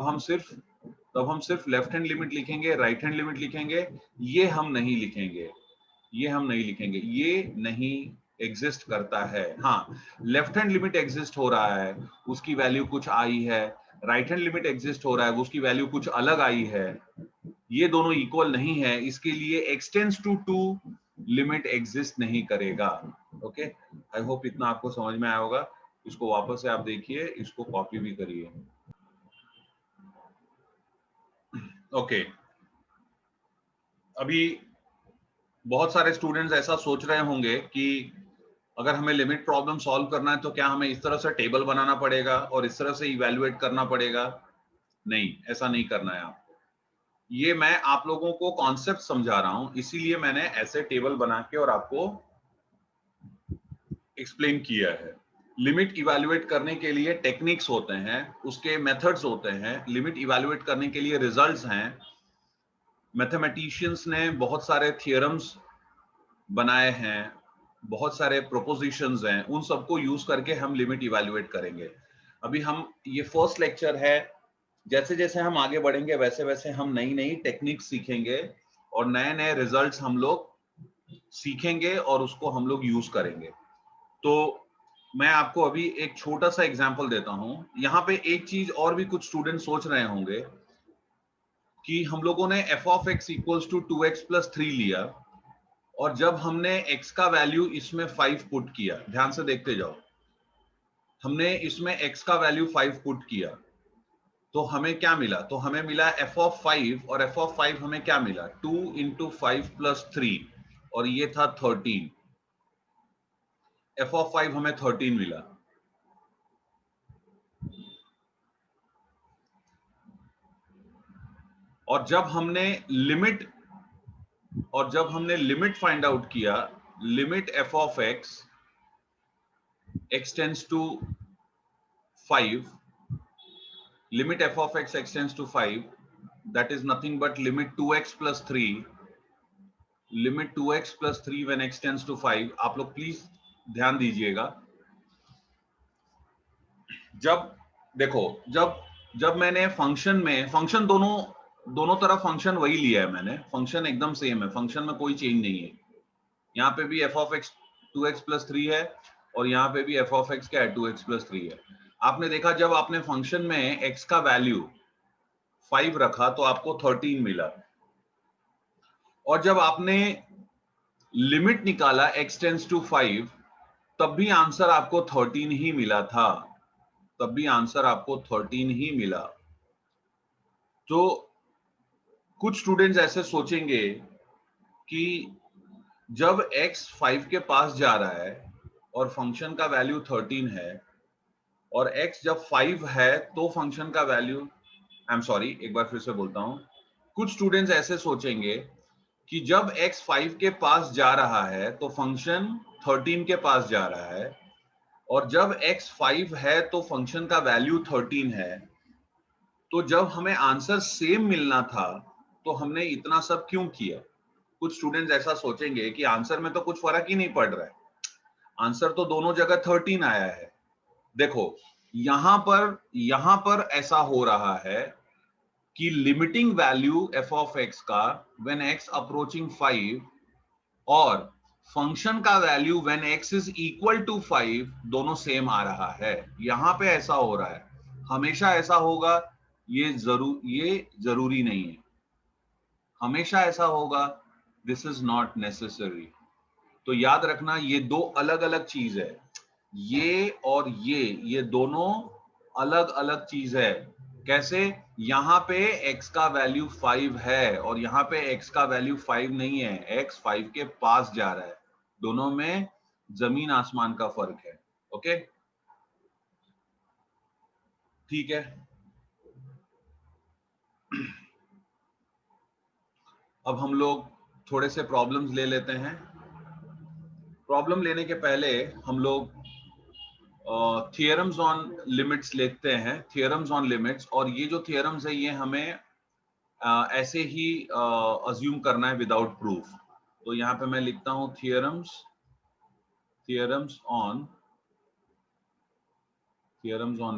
हम सिर्फ लेफ्ट हैंड लिमिट लिखेंगे, राइट हैंड लिमिट लिखेंगे, ये हम नहीं लिखेंगे, ये नहीं एग्जिस्ट करता है। हाँ, लेफ्ट हैंड लिमिट एग्जिस्ट हो रहा है, उसकी वैल्यू कुछ आई है, राइट हैंड लिमिट एग्जिस्ट हो रहा है, उसकी वैल्यू कुछ अलग आई है, ये दोनों इक्वल नहीं है, इसके लिए एक्सटेंड्स टू 2 लिमिट एग्जिस्ट नहीं करेगा। ओके, आई होप इतना आपको समझ में आया होगा। इसको वापस से आप देखिए, इसको कॉपी भी करिए। ओके, अभी बहुत सारे स्टूडेंट्स ऐसा सोच रहे होंगे कि अगर हमें लिमिट प्रॉब्लम सॉल्व करना है तो क्या हमें इस तरह से टेबल बनाना पड़ेगा और इस तरह से इवैल्यूएट करना पड़ेगा? नहीं, ऐसा नहीं करना है आपको। ये मैं आप लोगों को कॉन्सेप्ट समझा रहा हूं, इसीलिए मैंने ऐसे टेबल बना के और आपको एक्सप्लेन किया है। लिमिट इवैल्यूएट करने के लिए टेक्निक्स होते हैं, उसके मेथड्स होते हैं, लिमिट इवैल्यूएट करने के लिए रिजल्ट्स हैं। मैथमेटिशियंस ने बहुत सारे थियरम्स बनाए हैं, बहुत सारे प्रोपोजिशंस हैं, उन सबको यूज करके हम लिमिट इवैल्यूएट करेंगे। अभी हम ये फर्स्ट लेक्चर है, जैसे जैसे हम आगे बढ़ेंगे वैसे वैसे हम नई नई टेक्निक सीखेंगे और नए नए रिजल्ट्स हम लोग सीखेंगे और उसको हम लोग यूज करेंगे। तो मैं आपको अभी एक छोटा सा एग्जांपल देता हूं। यहाँ पे एक चीज और भी कुछ स्टूडेंट सोच रहे होंगे कि हम लोगों ने f of x equals to 2x plus 3 लिया, और जब हमने x का वैल्यू इसमें 5 पुट किया, ध्यान से देखते जाओ, हमने इसमें x का वैल्यू 5 पुट किया, तो हमें क्या मिला? तो हमें मिला f ऑफ 5 और f ऑफ 5 हमें क्या मिला? 2 इंटू 5 प्लस 3 और ये था 13। f ऑफ 5 हमें 13 मिला। और जब हमने लिमिट फाइंड आउट किया, limit f of x tends to 5, limit f of x extends to 5, that is nothing but limit 2x plus 3, limit 2x plus 3 when x tends to 5। आप लोग प्लीज ध्यान दीजिएगा। जब देखो, जब मैंने फंक्शन दोनों तरफ फंक्शन वही लिया है मैंने, फंक्शन एकदम सेम है, फंक्शन में कोई चेंज नहीं है। यहाँ पे भी f of x 2x plus 3 है और यहाँ पे भी f of x क्या है? 2x plus 3 है। आपने देखा जब आपने फंक्शन में x का वैल्यू 5 रखा तो आपको 13 मिला, और जब आपने लिमिट निकाला x टेंड्स टू 5 तब भी आंसर आपको 13 ही मिला था, तब भी आंसर आपको 13 ही मिला। तो कुछ स्टूडेंट्स ऐसे सोचेंगे कि जब x 5 के पास जा रहा है और फंक्शन का वैल्यू 13 है, और x जब 5 है तो फंक्शन का वैल्यू, आई एम सॉरी, एक बार फिर से बोलता हूं, कुछ स्टूडेंट्स ऐसे सोचेंगे कि जब x 5 के पास जा रहा है तो फंक्शन 13 के पास जा रहा है, और जब x 5 है तो फंक्शन का वैल्यू 13 है, तो जब हमें आंसर सेम मिलना था तो हमने इतना सब क्यों किया? कुछ स्टूडेंट्स ऐसा सोचेंगे कि आंसर में तो कुछ फर्क ही नहीं पड़ रहा है, आंसर तो दोनों जगह 13 आया है। देखो यहां पर ऐसा हो रहा है कि limiting value f of x का व्हेन x अप्रोचिंग 5 और फंक्शन का value when x is equal to 5 दोनों सेम आ रहा है। यहां पे ऐसा हो रहा है, हमेशा ऐसा होगा ये जरूरी नहीं है, हमेशा ऐसा होगा, दिस इज नॉट नेसेसरी। तो याद रखना ये दो अलग अलग चीज है, ये और ये दोनों अलग अलग चीज है। कैसे? यहां पे x का वैल्यू 5 है और यहां पे x का वैल्यू 5 नहीं है, x 5 के पास जा रहा है, दोनों में जमीन आसमान का फर्क है। ओके, ठीक है। अब हम लोग थोड़े से प्रॉब्लम्स ले लेते हैं। प्रॉब्लम लेने के पहले हम लोग थियरम्स ऑन लिमिट्स लेते हैं, थियरम्स ऑन लिमिट्स। और ये जो थियरम्स है ये हमें ऐसे ही अज्यूम करना है विदाउट प्रूफ। तो यहाँ पे मैं लिखता हूं theorems on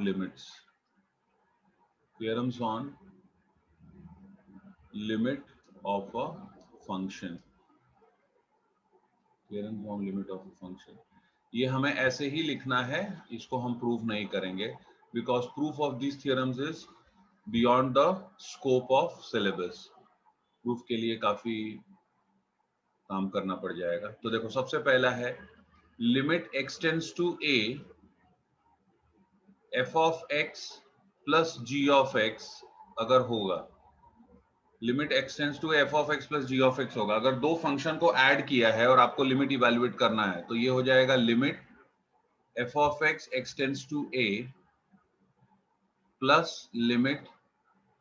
limits, theorems on limit of a function, theorems on limit of a function. ये हमें ऐसे ही लिखना है, इसको हम प्रूफ नहीं करेंगे, because proof of this theorems is beyond the scope of syllabus. Proof के लिए काफी काम करना पड़ जाएगा। तो देखो सबसे पहला है limit x tends to a f of x plus g of x अगर होगा, limit x tends to f of x plus g of x होगा, अगर दो फंक्शन को ऐड किया है और आपको लिमिट इवैल्यूएट करना है तो ये हो जाएगा limit f of x tends to a plus limit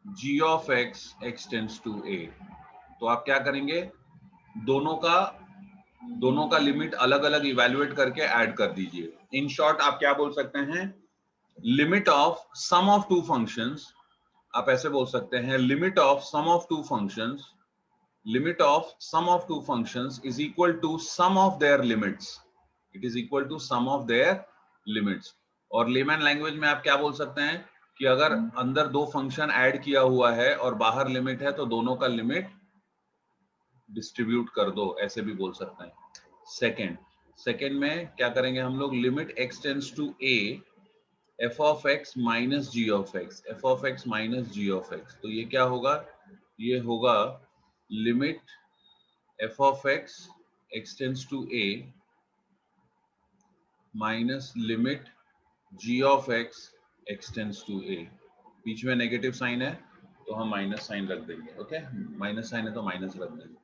g of x tends to a। तो आप क्या करेंगे, दोनों का लिमिट अलग अलग इवैल्यूएट करके ऐड कर दीजिए। इन शॉर्ट आप क्या बोल सकते हैं, limit of sum of two functions, आप ऐसे बोल सकते हैं limit of sum of two functions, limit of sum of two functions is equal to sum of their limits, it is equal to sum of their limits. और लेमैन लैंग्वेज में आप क्या बोल सकते हैं कि अगर अंदर दो फंक्शन ऐड किया हुआ है और बाहर लिमिट है तो दोनों का लिमिट डिस्ट्रीब्यूट कर दो, ऐसे भी बोल सकते हैं। सेकेंड में क्या करेंगे हम लोग, limit x tends to a f of x minus g of x, f of x minus g of x। तो ये क्या होगा, ये होगा limit f of x tends to a minus limit g of x tends to a। बीच में नेगेटिव साइन है तो हम माइनस साइन रख देंगे। ओके, माइनस साइन है तो माइनस रख देंगे।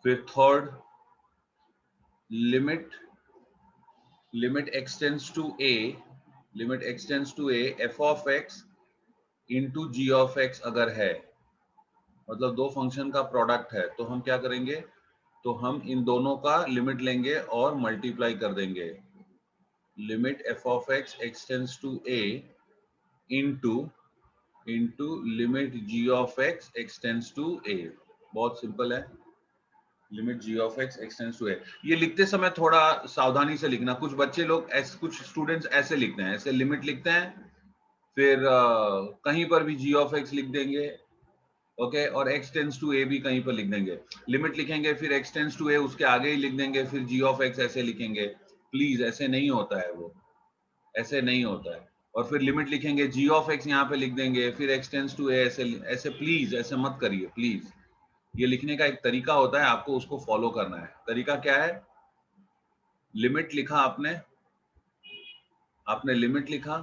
फिर third, limit x tends to a f of x into g of x अगर है, मतलब दो फंक्शन का प्रोडक्ट है, तो हम क्या करेंगे, तो हम इन दोनों का लिमिट लेंगे और मल्टीप्लाई कर देंगे। Limit f of x tends to a into limit g of x tends to a। बहुत सिंपल है। Limit g of x tends to a। ये लिखते समय थोड़ा सावधानी से लिखना। कुछ बच्चे लोग ऐसे, कुछ स्टूडेंट्स ऐसे लिखते हैं, ऐसे लिमिट लिखते हैं, फिर कहीं पर भी g ऑफ x लिख देंगे। ओके, और x टेंड्स टू a भी कहीं पर लिख देंगे। लिमिट लिखेंगे, फिर x टेंड्स टू a उसके आगे ही लिख देंगे, फिर g ऑफ x ऐसे लिखेंगे। प्लीज ऐसे नहीं होता है, वो ऐसे नहीं होता है। और फिर लिमिट लिखेंगे, g ऑफ x यहाँ पे लिख देंगे, फिर x टेंड्स टू a ऐसे ऐसे। प्लीज ऐसे मत करिए प्लीज। ये लिखने का एक तरीका होता है, आपको उसको फॉलो करना है। तरीका क्या है, लिमिट लिखा आपने लिमिट लिखा,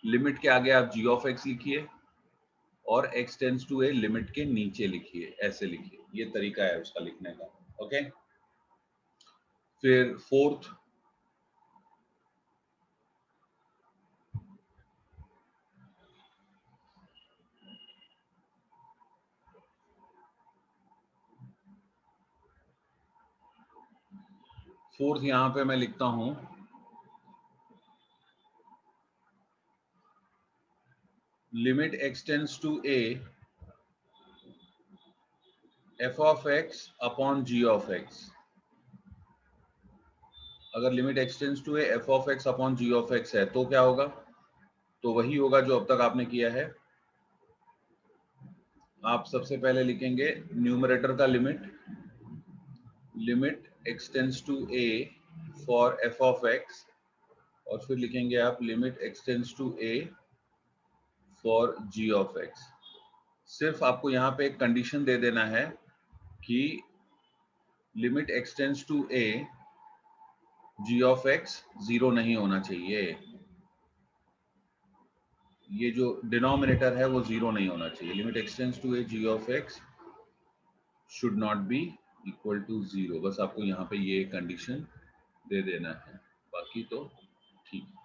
लिमिट के आगे आप g ऑफ x लिखिए और x tends to a limit के नीचे लिखिए, ऐसे लिखिए। ये तरीका है उसका लिखने का। ओके, फिर फोर्थ, यहां पे मैं लिखता हूं, limit x tends to a f of x upon g of x। अगर limit x tends to a f of x upon g of x है तो क्या होगा, तो वही होगा जो अब तक आपने किया है। आप सबसे पहले लिखेंगे न्यूमरेटर का limit x tends to a for f of x, और फिर लिखेंगे आप limit x tends to a for g of x। सिर्फ आपको यहाँ पे एक कंडीशन दे देना है कि limit x tends to a g of x zero नहीं होना चाहिए। ये जो डिनोमिनेटर है वो जीरो नहीं होना चाहिए। Limit x tends to a g of x should not be equal to zero. बस आपको यहाँ पे ये कंडीशन दे देना है, बाकी तो ठीक है।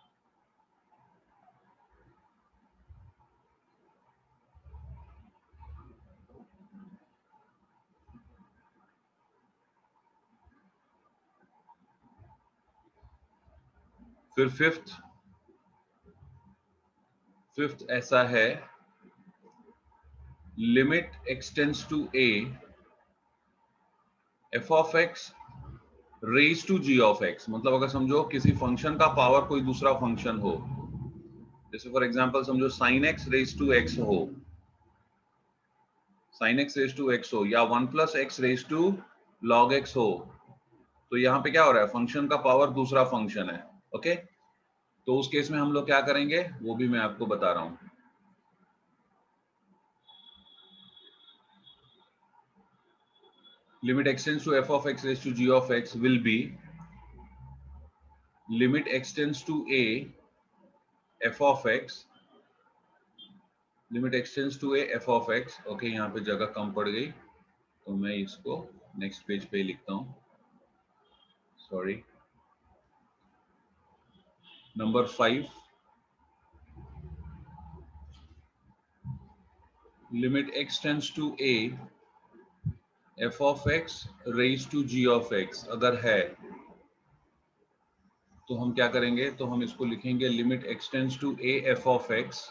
फिर फिफ्थ ऐसा है, limit x tends to a f of x raise to g of x। मतलब अगर समझो किसी फंक्शन का पावर कोई दूसरा फंक्शन हो, जैसे फॉर एग्जांपल समझो sin x raise to x हो, sin x raise to x हो, या 1 plus x raise to log x हो, तो यहाँ पे क्या हो रहा है, फंक्शन का पावर दूसरा फंक्शन है। ओके, तो उस केस में हम लोग क्या करेंगे वो भी मैं आपको बता रहा हूं। Limit x tends to f of x raised to g of x will be limit x tends to a f of x, limit x tends to a f of x। Okay, यहाँ पे जगह कम पड़ गई तो मैं इसको नेक्स्ट पेज पे लिखता हूँ, sorry. Number 5, limit x tends to a f of x raised to g of x अगर है तो हम क्या करेंगे, तो हम इसको लिखेंगे limit x tends to a f of x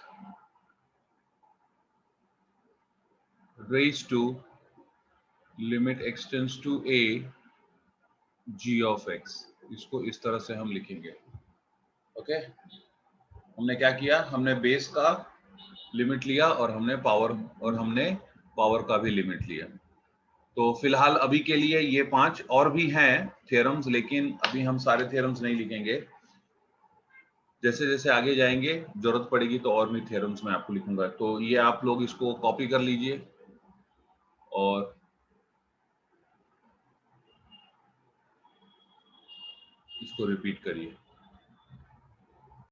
raised to limit x tends to a g of x। इसको इस तरह से हम लिखेंगे। ओके, हमने क्या किया, हमने बेस का लिमिट लिया और हमने पावर का भी लिमिट लिया। तो फिलहाल अभी के लिए ये 5 और भी हैं थ्योरम्स, लेकिन अभी हम सारे थ्योरम्स नहीं लिखेंगे। जैसे जैसे आगे जाएंगे जरूरत पड़ेगी तो और भी थ्योरम्स मैं आपको लिखूंगा। तो ये आप लोग इसको कॉपी कर लीजिए और इसको रिपीट करिए।